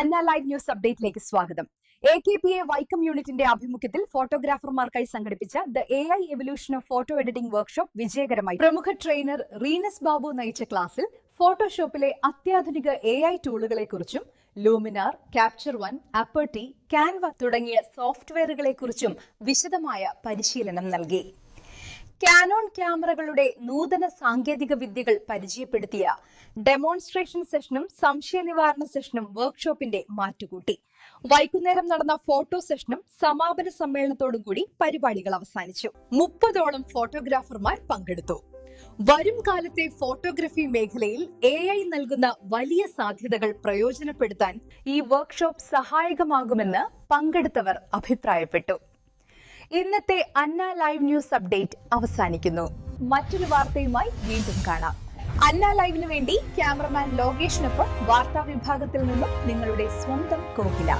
അന്ന live news അപ്ഡേറ്റിലേക്ക് സ്വാഗതം. AKPA Vaikom യൂണിറ്റിന്റെ ആഭിമുഖ്യത്തിൽ ഫോട്ടോഗ്രാഫർമാർക്കായി സംഘടിപ്പിച്ച the AI evolution of photo editing workshop വിജയകരമായി. പ്രമുഖ ട്രെയിനർ റീനസ് ബാബു നയിച്ച ക്ലാസ്സിൽ ഫോട്ടോഷോപ്പിലെ അത്യാധുനിക AI ടൂളുകളെ കുറിച്ചും ലൂമിനാർ, ക്യാപ്ചർ വൺ, അപ്പർട്ടി, കാൻവ തുടങ്ങിയ സോഫ്റ്റ്വെയറുകളെ കുറിച്ചും വിശദമായ പരിശീലനം നൽകി. കാനോൺ ക്യാമറകളുടെ നൂതന സാങ്കേതിക വിദ്യകൾ പരിചയപ്പെടുത്തിയ ഡെമോൺസ്ട്രേഷൻ സെഷനും സംശയ നിവാരണ സെഷനും വർക്ക്ഷോപ്പിന്റെ മാറ്റുകൂട്ടി. വൈകുന്നേരം നടന്ന ഫോട്ടോ സെഷനും സമാപന സമ്മേളനത്തോടും കൂടി പരിപാടികൾ അവസാനിച്ചു. 30ഓളം ഫോട്ടോഗ്രാഫർമാർ പങ്കെടുത്തു. വരും കാലത്തെ ഫോട്ടോഗ്രഫി മേഖലയിൽ AI നൽകുന്ന വലിയ സാധ്യതകൾ പ്രയോജനപ്പെടുത്താൻ ഈ വർക്ക്ഷോപ്പ് സഹായകമാകുമെന്ന് പങ്കെടുത്തവർ അഭിപ്രായപ്പെട്ടു. ഇന്നത്തെ അന്ന ലൈവ് ന്യൂസ് അപ്ഡേറ്റ് അവസാനിക്കുന്നു. മറ്റൊരു വാർത്തയുമായി വീണ്ടും കാണാം. അന്ന ലൈവിന് വേണ്ടി ക്യാമറമാൻ ലോകേഷിനൊപ്പം വാർത്താ വിഭാഗത്തിൽ നിന്നും നിങ്ങളുടെ സ്വന്തം കോകില.